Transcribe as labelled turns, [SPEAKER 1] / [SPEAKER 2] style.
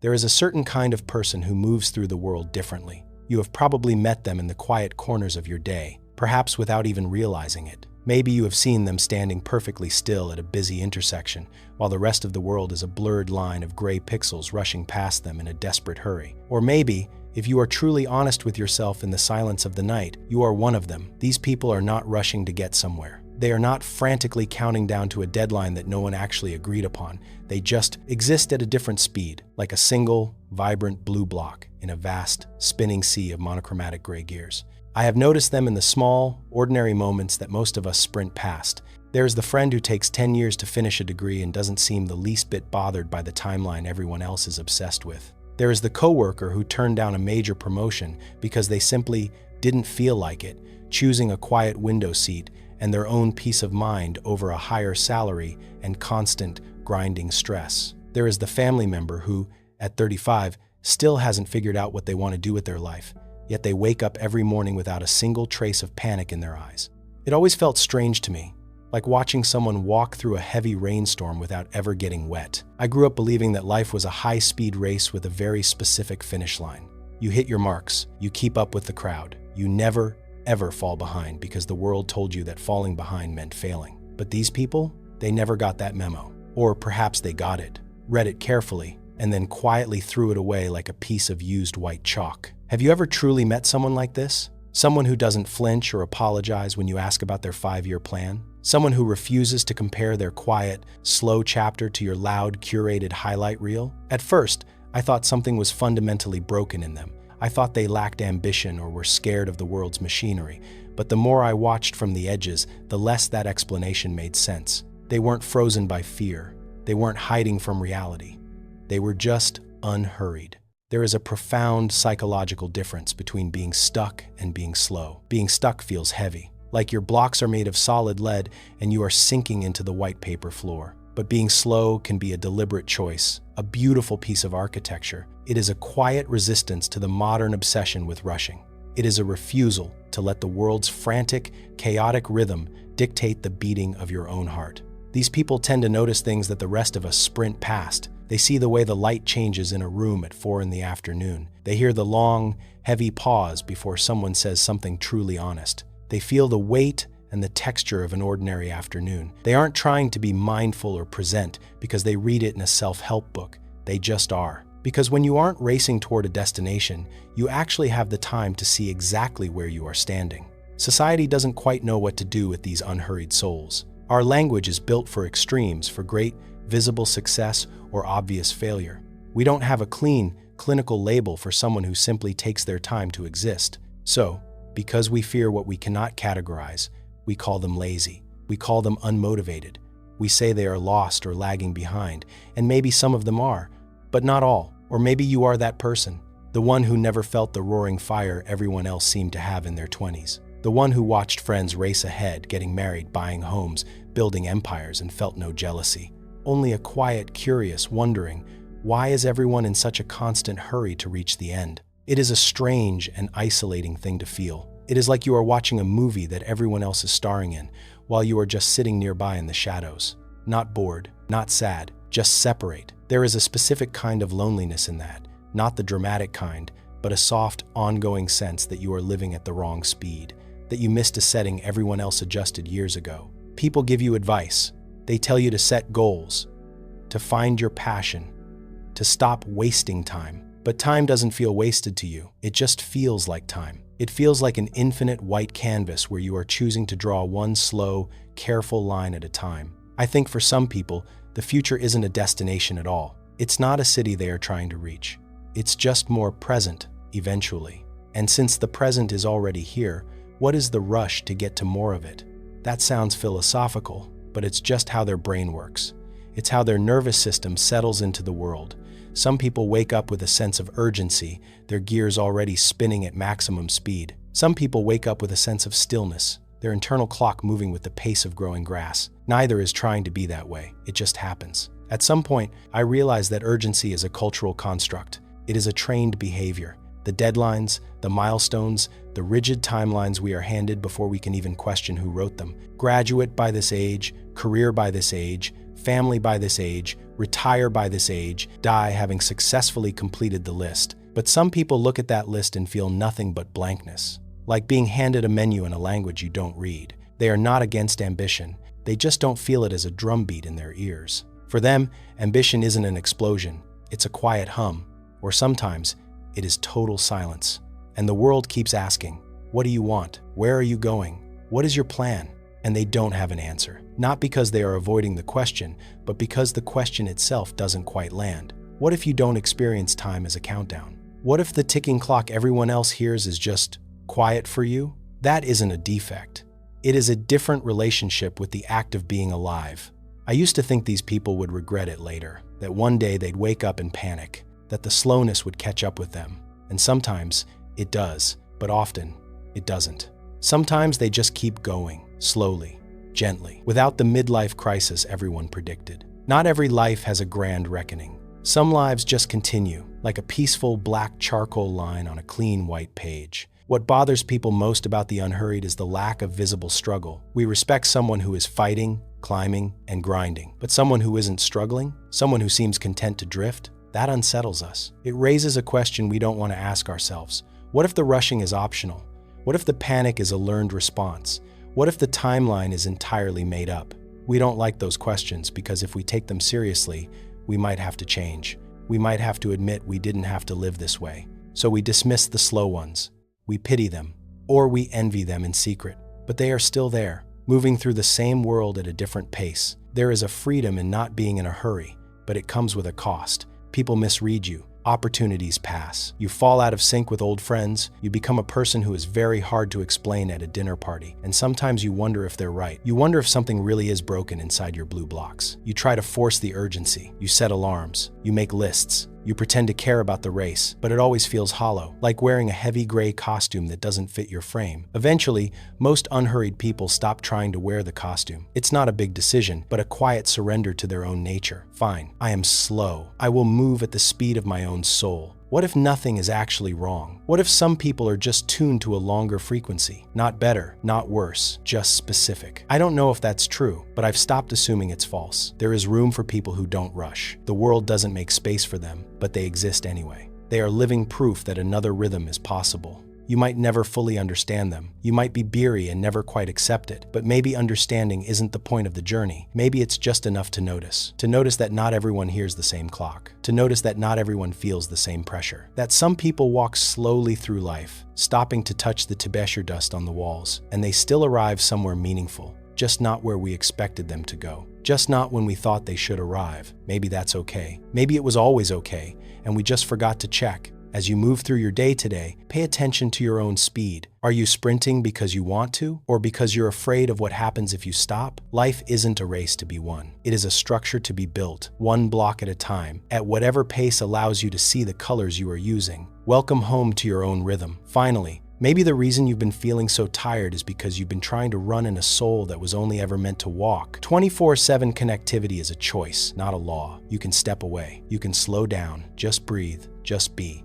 [SPEAKER 1] There is a certain kind of person who moves through the world differently. You have probably met them in the quiet corners of your day, perhaps without even realizing it. Maybe you have seen them standing perfectly still at a busy intersection, while the rest of the world is a blurred line of gray pixels rushing past them in a desperate hurry. Or maybe, if you are truly honest with yourself in the silence of the night, you are one of them. These people are not rushing to get somewhere. They are not frantically counting down to a deadline that no one actually agreed upon. They just exist at a different speed, like a single, vibrant blue block in a vast, spinning sea of monochromatic gray gears. I have noticed them in the small, ordinary moments that most of us sprint past. There is the friend who takes 10 years to finish a degree and doesn't seem the least bit bothered by the timeline everyone else is obsessed with. There is the coworker who turned down a major promotion because they simply didn't feel like it, choosing a quiet window seat and their own peace of mind over a higher salary and constant, grinding stress. There is the family member who, at 35, still hasn't figured out what they want to do with their life, yet they wake up every morning without a single trace of panic in their eyes. It always felt strange to me, like watching someone walk through a heavy rainstorm without ever getting wet. I grew up believing that life was a high-speed race with a very specific finish line. You hit your marks, you keep up with the crowd, you never, ever fall behind because the world told you that falling behind meant failing. But these people, they never got that memo. Or perhaps they got it, read it carefully, and then quietly threw it away like a piece of used white chalk. Have you ever truly met someone like this? Someone who doesn't flinch or apologize when you ask about their 5-year plan? Someone who refuses to compare their quiet, slow chapter to your loud, curated highlight reel? At first, I thought something was fundamentally broken in them. I thought they lacked ambition or were scared of the world's machinery. But the more I watched from the edges, the less that explanation made sense. They weren't frozen by fear. They weren't hiding from reality. They were just unhurried. There is a profound psychological difference between being stuck and being slow. Being stuck feels heavy, like your blocks are made of solid lead and you are sinking into the white paper floor. But being slow can be a deliberate choice, a beautiful piece of architecture. It is a quiet resistance to the modern obsession with rushing. It is a refusal to let the world's frantic, chaotic rhythm dictate the beating of your own heart. These people tend to notice things that the rest of us sprint past. They see the way the light changes in a room at 4 in the afternoon. They hear the long, heavy pause before someone says something truly honest. They feel the weight and the texture of an ordinary afternoon. They aren't trying to be mindful or present because they read it in a self-help book. They just are. Because when you aren't racing toward a destination, you actually have the time to see exactly where you are standing. Society doesn't quite know what to do with these unhurried souls. Our language is built for extremes, for great, visible success or obvious failure. We don't have a clean, clinical label for someone who simply takes their time to exist. So, because we fear what we cannot categorize, we call them lazy. We call them unmotivated. We say they are lost or lagging behind, and maybe some of them are, but not all. Or maybe you are that person, the one who never felt the roaring fire everyone else seemed to have in their 20s. The one who watched friends race ahead, getting married, buying homes, building empires, and felt no jealousy. Only a quiet, curious, wondering, why is everyone in such a constant hurry to reach the end? It is a strange and isolating thing to feel. It is like you are watching a movie that everyone else is starring in, while you are just sitting nearby in the shadows. Not bored, not sad, just separate. There is a specific kind of loneliness in that, not the dramatic kind, but a soft, ongoing sense that you are living at the wrong speed, that you missed a setting everyone else adjusted years ago. People give you advice. They tell you to set goals, to find your passion, to stop wasting time. But time doesn't feel wasted to you. It just feels like time. It feels like an infinite white canvas where you are choosing to draw one slow, careful line at a time. I think for some people, the future isn't a destination at all. It's not a city they are trying to reach. It's just more present, eventually. And since the present is already here, what is the rush to get to more of it? That sounds philosophical, but it's just how their brain works. It's how their nervous system settles into the world. Some people wake up with a sense of urgency, their gears already spinning at maximum speed. Some people wake up with a sense of stillness, their internal clock moving with the pace of growing grass. Neither is trying to be that way. It just happens. At some point, I realized that urgency is a cultural construct. It is a trained behavior. The deadlines, the milestones, the rigid timelines we are handed before we can even question who wrote them. Graduate by this age, career by this age, family by this age, retire by this age, die having successfully completed the list. But some people look at that list and feel nothing but blankness. Like being handed a menu in a language you don't read. They are not against ambition, they just don't feel it as a drumbeat in their ears. For them, ambition isn't an explosion, it's a quiet hum, or sometimes it is total silence. And the world keeps asking, what do you want? Where are you going? What is your plan? And they don't have an answer. Not because they are avoiding the question, but because the question itself doesn't quite land. What if you don't experience time as a countdown? What if the ticking clock everyone else hears is just quiet for you? That isn't a defect. It is a different relationship with the act of being alive. I used to think these people would regret it later, that one day they'd wake up and panic, that the slowness would catch up with them. And sometimes it does, but often it doesn't. Sometimes they just keep going, slowly, gently, without the midlife crisis everyone predicted. Not every life has a grand reckoning. Some lives just continue, like a peaceful black charcoal line on a clean white page. What bothers people most about the unhurried is the lack of visible struggle. We respect someone who is fighting, climbing, and grinding. But someone who isn't struggling, someone who seems content to drift, that unsettles us. It raises a question we don't want to ask ourselves. What if the rushing is optional? What if the panic is a learned response? What if the timeline is entirely made up? We don't like those questions because if we take them seriously, we might have to change. We might have to admit we didn't have to live this way. So we dismiss the slow ones. We pity them, or we envy them in secret, but they are still there, moving through the same world at a different pace. There is a freedom in not being in a hurry, but it comes with a cost. People misread you. Opportunities pass. You fall out of sync with old friends. You become a person who is very hard to explain at a dinner party. And sometimes you wonder if they're right. You wonder if something really is broken inside your blue blocks. You try to force the urgency. You set alarms. You make lists. You pretend to care about the race, but it always feels hollow, like wearing a heavy gray costume that doesn't fit your frame. Eventually, most unhurried people stop trying to wear the costume. It's not a big decision, but a quiet surrender to their own nature. Fine, I am slow. I will move at the speed of my own soul. What if nothing is actually wrong? What if some people are just tuned to a longer frequency? Not better, not worse, just specific. I don't know if that's true, but I've stopped assuming it's false. There is room for people who don't rush. The world doesn't make space for them, but they exist anyway. They are living proof that another rhythm is possible. You might never fully understand them. You might be beery and never quite accept it, but maybe understanding isn't the point of the journey. Maybe it's just enough to notice that not everyone hears the same clock, to notice that not everyone feels the same pressure, that some people walk slowly through life, stopping to touch the Tibesher dust on the walls, and they still arrive somewhere meaningful, just not where we expected them to go, just not when we thought they should arrive. Maybe that's okay. Maybe it was always okay, and we just forgot to check. As you move through your day today, pay attention to your own speed. Are you sprinting because you want to, or because you're afraid of what happens if you stop? Life isn't a race to be won. It is a structure to be built, one block at a time, at whatever pace allows you to see the colors you are using. Welcome home to your own rhythm. Finally, maybe the reason you've been feeling so tired is because you've been trying to run in a soul that was only ever meant to walk. 24/7 connectivity is a choice, not a law. You can step away. You can slow down. Just breathe. Just be.